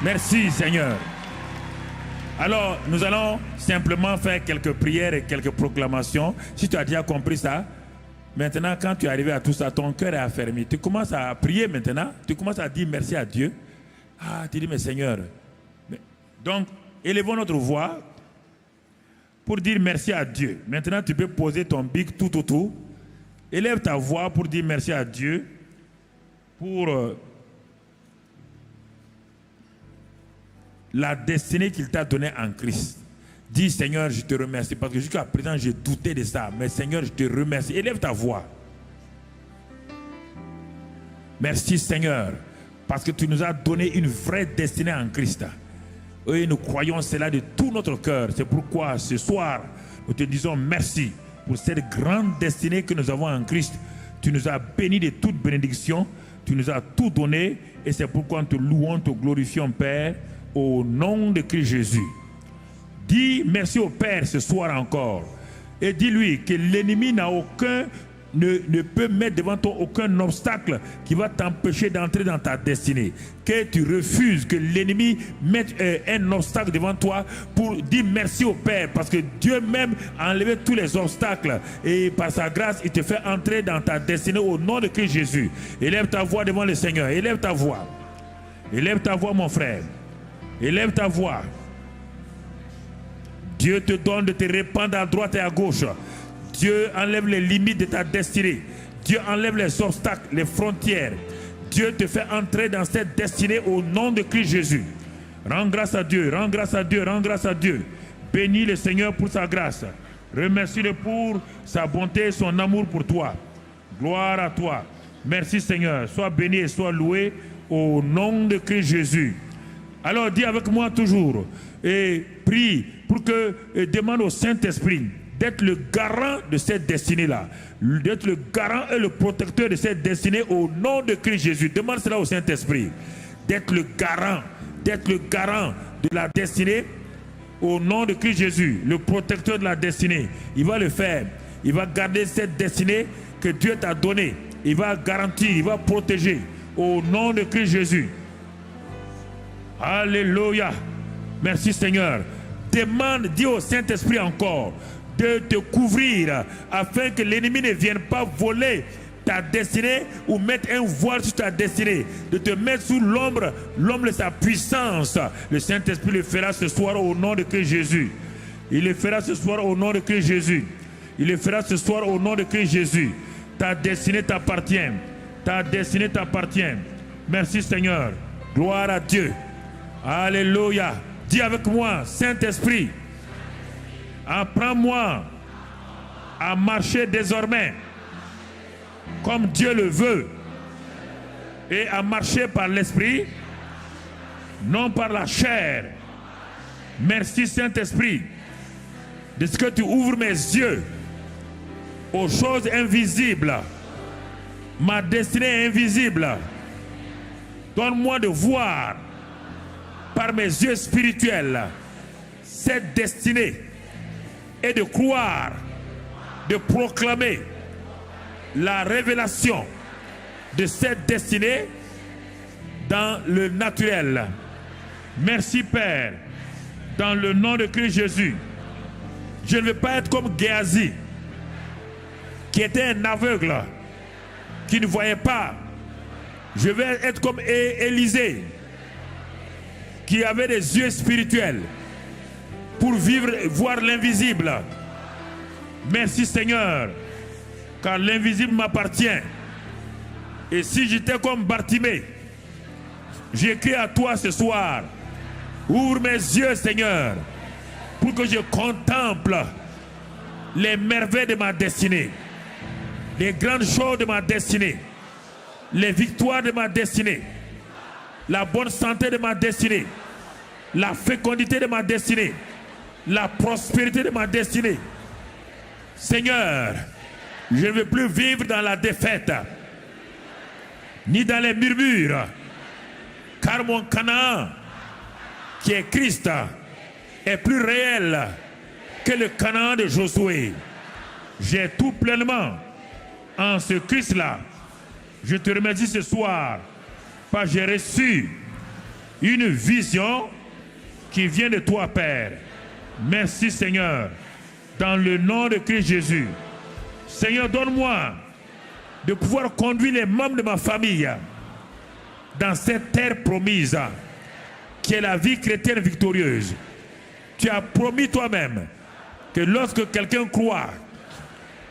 Merci Seigneur. Alors, nous allons simplement faire quelques prières et quelques proclamations. Si tu as déjà compris ça, maintenant, quand tu es arrivé à tout ça, ton cœur est affermi. Tu commences à prier maintenant. Tu commences à dire merci à Dieu. Ah, tu dis, mais Seigneur. Donc, élevons notre voix pour dire merci à Dieu. Maintenant, tu peux poser ton bic tout autour. Élève ta voix pour dire merci à Dieu pour la destinée qu'il t'a donnée en Christ. Dis Seigneur, je te remercie parce que jusqu'à présent j'ai douté de ça. Mais Seigneur, je te remercie. Élève ta voix. Merci Seigneur parce que tu nous as donné une vraie destinée en Christ. Et nous croyons cela de tout notre cœur. C'est pourquoi ce soir, nous te disons merci pour cette grande destinée que nous avons en Christ. Tu nous as bénis de toute bénédiction. Tu nous as tout donné. Et c'est pourquoi nous te louons, te glorifions, Père, au nom de Christ Jésus. Dis merci au Père ce soir encore. Et dis-lui que l'ennemi n'a aucun... Ne peut mettre devant toi aucun obstacle qui va t'empêcher d'entrer dans ta destinée. Que tu refuses que l'ennemi mette un obstacle devant toi pour dire merci au Père. Parce que Dieu même a enlevé tous les obstacles. Et par sa grâce, il te fait entrer dans ta destinée au nom de Christ Jésus. Élève ta voix devant le Seigneur. Élève ta voix. Élève ta voix, mon frère. Élève ta voix. Dieu te donne de te répandre à droite et à gauche. Dieu enlève les limites de ta destinée. Dieu enlève les obstacles, les frontières. Dieu te fait entrer dans cette destinée au nom de Christ Jésus. Rends grâce à Dieu, rends grâce à Dieu, rends grâce à Dieu. Bénis le Seigneur pour sa grâce. Remercie-le pour sa bonté et son amour pour toi. Gloire à toi. Merci Seigneur. Sois béni et sois loué au nom de Christ Jésus. Alors dis avec moi toujours et prie pour que, et demande au Saint-Esprit d'être le garant de cette destinée-là, d'être le garant et le protecteur de cette destinée au nom de Christ Jésus. Demande cela au Saint-Esprit, d'être le garant de la destinée au nom de Christ Jésus, le protecteur de la destinée. Il va le faire, il va garder cette destinée que Dieu t'a donnée, il va garantir, il va protéger au nom de Christ Jésus. Alléluia, merci Seigneur. Demande, dis au Saint-Esprit encore de te couvrir afin que l'ennemi ne vienne pas voler ta destinée ou mettre un voile sur ta destinée, de te mettre sous l'ombre de sa puissance. Le Saint-Esprit le fera ce soir au nom de Christ Jésus. Il le fera ce soir au nom de Christ Jésus. Il le fera ce soir au nom de Christ Jésus. Ta destinée t'appartient. Ta destinée t'appartient. Merci Seigneur. Gloire à Dieu. Alléluia. Dis avec moi, Saint-Esprit, apprends-moi à marcher désormais comme Dieu le veut et à marcher par l'Esprit, non par la chair. Merci Saint-Esprit de ce que tu ouvres mes yeux aux choses invisibles. Ma destinée est invisible. Donne-moi de voir par mes yeux spirituels cette destinée et de croire, de proclamer la révélation de cette destinée dans le naturel. Merci Père, dans le nom de Christ Jésus. Je ne veux pas être comme Géasi, qui était un aveugle, qui ne voyait pas. Je vais être comme Élisée, qui avait des yeux spirituels pour vivre, voir l'invisible. Merci Seigneur, car l'invisible m'appartient. Et si j'étais comme Bartimée, j'écris à toi ce soir, ouvre mes yeux Seigneur, pour que je contemple les merveilles de ma destinée, les grandes choses de ma destinée, les victoires de ma destinée, la bonne santé de ma destinée, la fécondité de ma destinée, la prospérité de ma destinée. Seigneur, je ne veux plus vivre dans la défaite, ni dans les murmures, car mon Canaan, qui est Christ, est plus réel que le Canaan de Josué. J'ai tout pleinement en ce Christ-là. Je te remercie ce soir, parce que j'ai reçu une vision qui vient de toi, Père. Merci, Seigneur, dans le nom de Christ Jésus. Seigneur, donne-moi de pouvoir conduire les membres de ma famille dans cette terre promise, qui est la vie chrétienne victorieuse. Tu as promis toi-même que lorsque quelqu'un croit,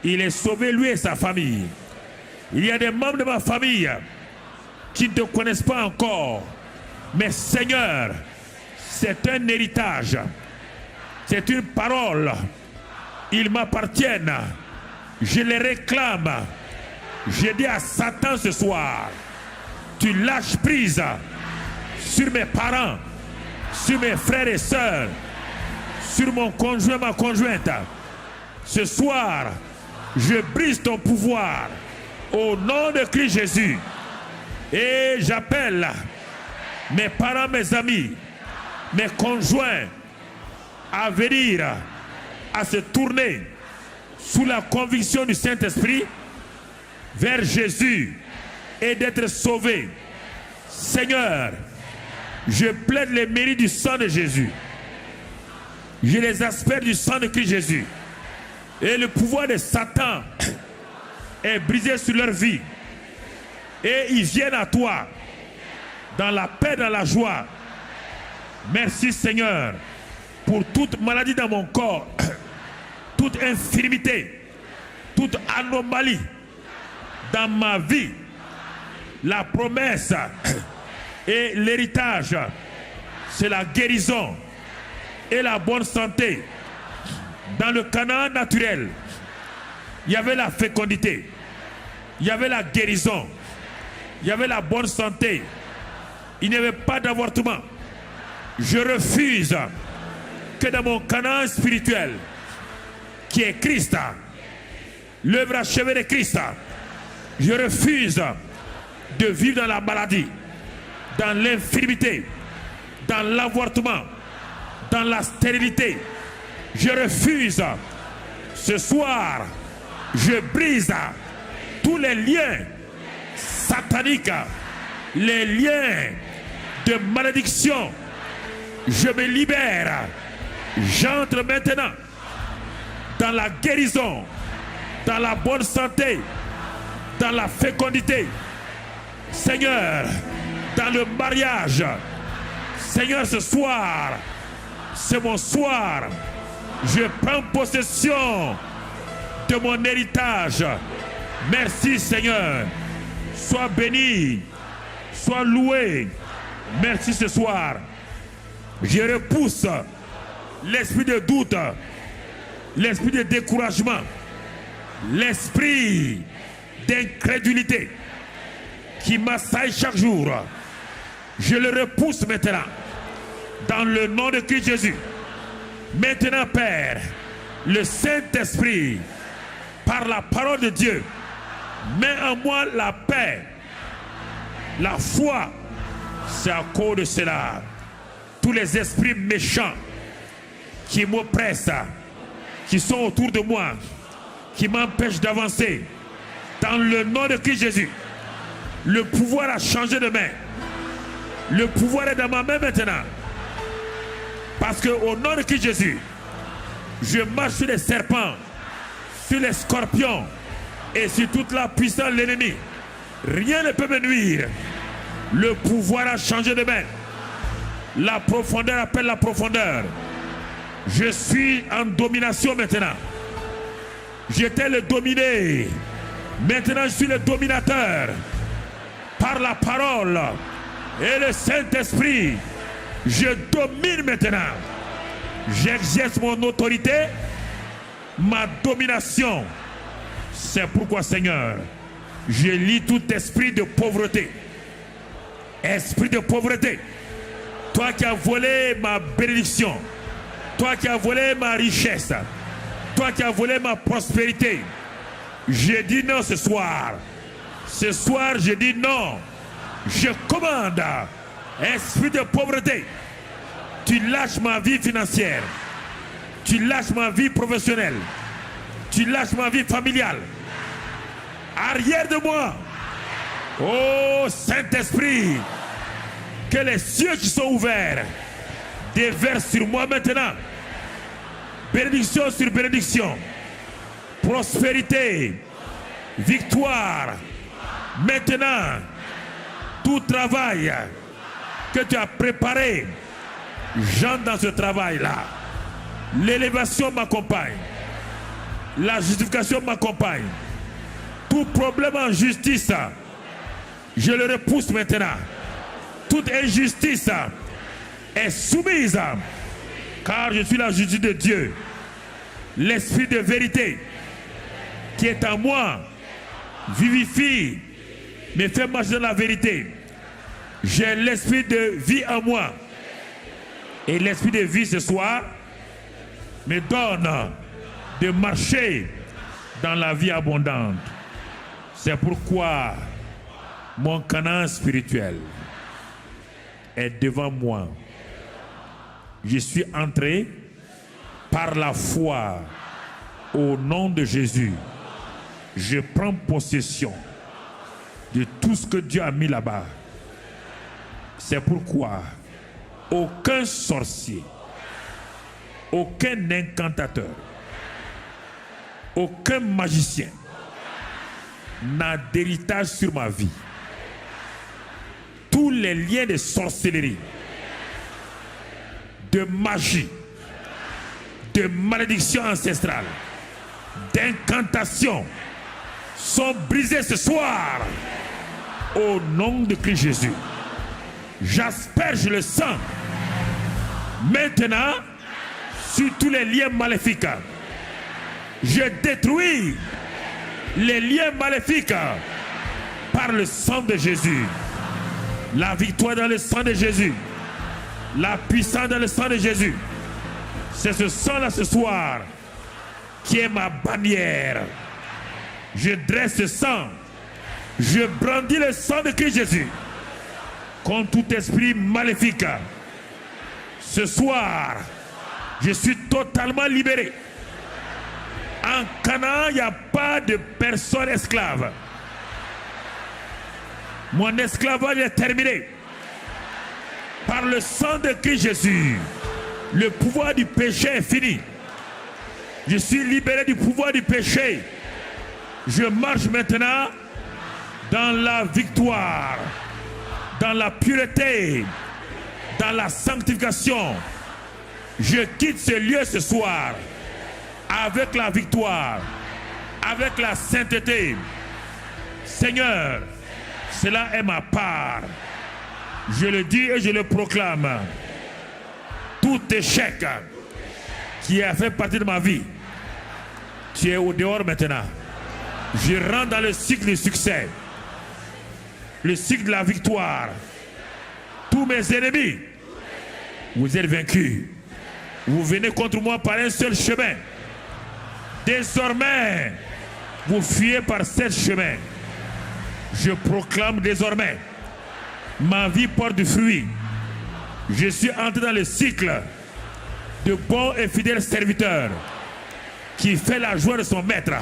il est sauvé, lui et sa famille. Il y a des membres de ma famille qui ne te connaissent pas encore. Mais Seigneur, c'est un héritage. C'est une parole. Ils m'appartiennent. Je les réclame. Je dis à Satan ce soir, tu lâches prise sur mes parents, sur mes frères et sœurs, sur mon conjoint, ma conjointe. Ce soir, je brise ton pouvoir au nom de Christ Jésus. Et j'appelle mes parents, mes amis, mes conjoints à venir, à se tourner sous la conviction du Saint-Esprit vers Jésus et d'être sauvés. Seigneur, je plaide les mérites du sang de Jésus. Je les asperge du sang de Christ Jésus. Et le pouvoir de Satan est brisé sur leur vie. Et ils viennent à toi dans la paix, dans la joie. Merci Seigneur pour toute maladie dans mon corps, toute infirmité, toute anomalie dans ma vie. La promesse et l'héritage, c'est la guérison et la bonne santé. Dans le Canaan naturel, il y avait la fécondité, il y avait la guérison, il y avait la bonne santé, il n'y avait pas d'avortement. Je refuse que dans mon Canaan spirituel, qui est Christ, l'œuvre achevée de Christ, je refuse de vivre dans la maladie, dans l'infirmité, dans l'avortement, dans la stérilité. Je refuse. Ce soir, je brise tous les liens sataniques, les liens de malédiction. Je me libère. J'entre maintenant dans la guérison, dans la bonne santé, dans la fécondité. Seigneur, dans le mariage. Seigneur, ce soir, c'est mon soir. Je prends possession de mon héritage. Merci Seigneur. Sois béni, sois loué. Merci ce soir. Je repousse l'esprit de doute, l'esprit de découragement, l'esprit d'incrédulité qui m'assaille chaque jour. Je le repousse maintenant dans le nom de Christ Jésus. Maintenant, Père, le Saint-Esprit, par la parole de Dieu, met en moi la paix, la foi. C'est à cause de cela. Tous les esprits méchants qui m'oppressent, qui sont autour de moi, qui m'empêchent d'avancer, dans le nom de Christ Jésus, le pouvoir a changé de main. Le pouvoir est dans ma main maintenant. Parce qu'au nom de Christ Jésus, je marche sur les serpents, sur les scorpions et sur toute la puissance de l'ennemi. Rien ne peut me nuire. Le pouvoir a changé de main. La profondeur appelle la profondeur. Je suis en domination maintenant. J'étais le dominé. Maintenant je suis le dominateur. Par la parole et le Saint-Esprit, je domine maintenant. J'exerce mon autorité, ma domination. C'est pourquoi, Seigneur, je lis tout esprit de pauvreté. Esprit de pauvreté. Toi qui as volé ma bénédiction. Toi qui as volé ma richesse. Toi qui as volé ma prospérité. Je dis non ce soir. Ce soir, je dis non. Je commande, esprit de pauvreté, tu lâches ma vie financière, tu lâches ma vie professionnelle, tu lâches ma vie familiale. Arrière de moi, oh Saint-Esprit, Que les cieux qui sont ouverts déversent sur moi maintenant. Bénédiction sur bénédiction. Prospérité. Victoire. Maintenant, tout travail que tu as préparé, j'entre dans ce travail-là. L'élévation m'accompagne. La justification m'accompagne. Tout problème en justice, je le repousse maintenant. Toute injustice est soumise, car je suis la justice de Dieu. L'esprit de vérité qui est en moi vivifie, me fait marcher dans la vérité. J'ai l'esprit de vie en moi. Et l'esprit de vie ce soir me donne de marcher dans la vie abondante. C'est pourquoi mon Canaan spirituel est devant moi. Je suis entré par la foi au nom de Jésus. Je prends possession de tout ce que Dieu a mis là-bas. C'est pourquoi aucun sorcier, aucun incantateur, aucun magicien n'a d'héritage sur ma vie. Tous les liens de sorcellerie, de magie, de malédiction ancestrale, d'incantation sont brisés ce soir au nom de Christ Jésus. J'asperge le sang maintenant sur tous les liens maléfiques. Je détruis les liens maléfiques par le sang de Jésus. La victoire dans le sang de Jésus. La puissance dans le sang de Jésus. C'est ce sang-là ce soir qui est ma bannière. Je dresse ce sang. Je brandis le sang de Christ Jésus contre tout esprit maléfique. Ce soir, je suis totalement libéré. En Canaan, il n'y a pas de personne esclave. Mon esclavage est terminé. Par le sang de Christ Jésus, le pouvoir du péché est fini. Je suis libéré du pouvoir du péché. Je marche maintenant dans la victoire, dans la pureté, dans la sanctification. Je quitte ce lieu ce soir avec la victoire, avec la sainteté. Seigneur, cela est ma part. Je le dis et je le proclame. Tout échec qui a fait partie de ma vie, tu es au dehors maintenant. Je rentre dans le cycle du succès, le cycle de la victoire. Tous mes ennemis, vous êtes vaincus. Vous venez contre moi par un seul chemin. Désormais, vous fuyez par 7 chemins. Je proclame désormais, ma vie porte du fruit. Je suis entré dans le cycle de bon et fidèle serviteur qui fait la joie de son maître.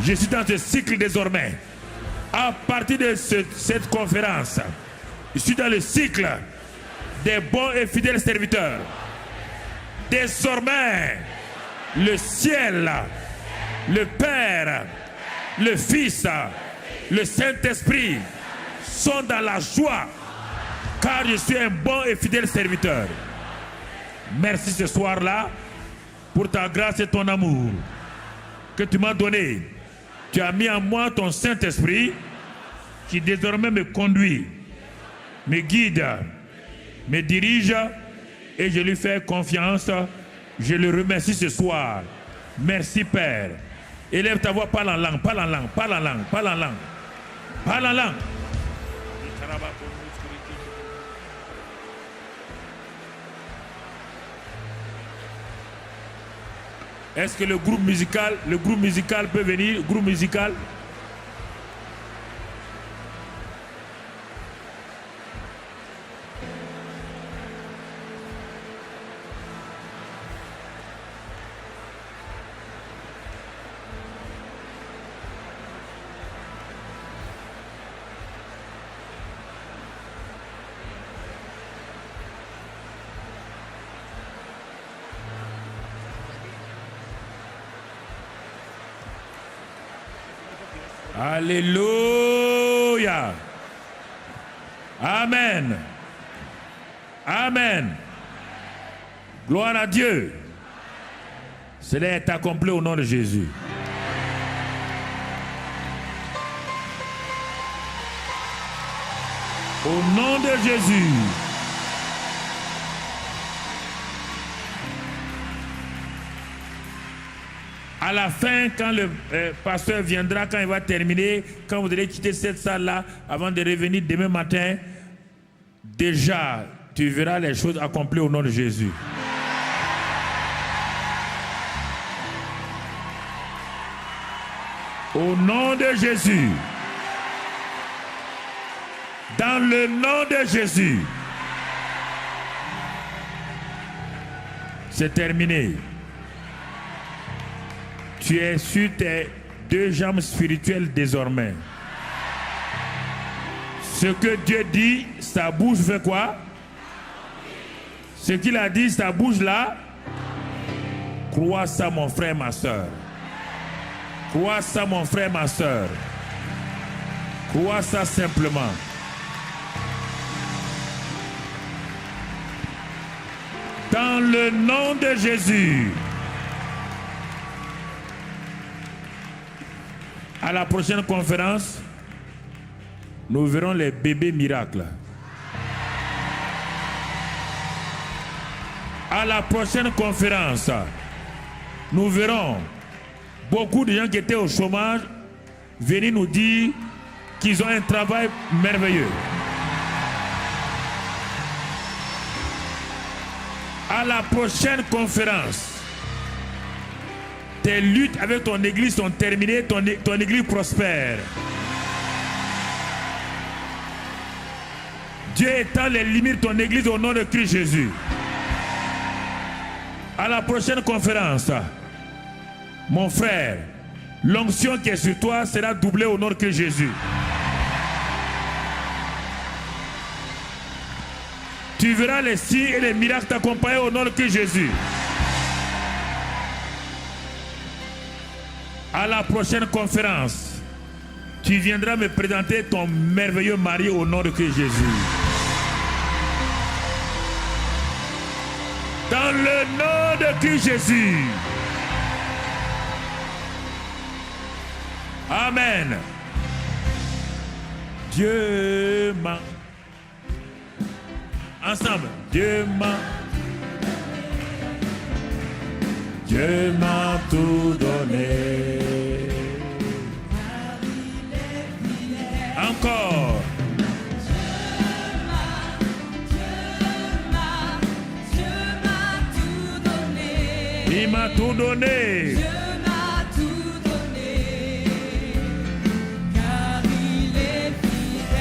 Je suis dans ce cycle désormais. À partir de cette conférence, je suis dans le cycle des bons et fidèles serviteurs. Désormais, le ciel, le Père, le Fils, le Saint-Esprit sont dans la joie, car je suis un bon et fidèle serviteur. Merci ce soir-là pour ta grâce et ton amour que tu m'as donné. Tu as mis en moi ton Saint-Esprit qui désormais me conduit, me guide, me dirige, et je lui fais confiance. Je le remercie ce soir. Merci Père. Élève ta voix, parle en langue, parle en langue, parle en langue, parle en langue. Parle en langue. Est-ce que le groupe musical peut venir? Groupe musical. Alléluia. Amen. Amen. Gloire à Dieu. Cela est accompli au nom de Jésus. Au nom de Jésus. À la fin, quand le pasteur viendra, quand il va terminer, quand vous allez quitter cette salle-là, avant de revenir demain matin, déjà, tu verras les choses accomplies au nom de Jésus. Au nom de Jésus. Dans le nom de Jésus. C'est terminé. Tu es sur tes deux jambes spirituelles désormais. Ce que Dieu dit, sa bouche fait quoi? Ce qu'il a dit, sa bouche là. Crois ça, mon frère, ma soeur. Crois ça, mon frère, ma soeur. Crois ça simplement. Dans le nom de Jésus. À la prochaine conférence, nous verrons les bébés miracles. À la prochaine conférence, nous verrons beaucoup de gens qui étaient au chômage venir nous dire qu'ils ont un travail merveilleux. À la prochaine conférence, tes luttes avec ton église sont terminées, ton église prospère. Dieu étend les limites de ton église au nom de Christ Jésus. À la prochaine conférence, mon frère, l'onction qui est sur toi sera doublée au nom de Christ Jésus. Tu verras les signes et les miracles t'accompagner au nom de Christ Jésus. À la prochaine conférence, tu viendras me présenter ton merveilleux mari au nom de Christ Jésus. Dans le nom de Christ Jésus. Amen. Dieu m'a... Ensemble. Dieu m'a tout donné. Encore. Il m'a tout donné.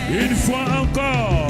Une fois encore.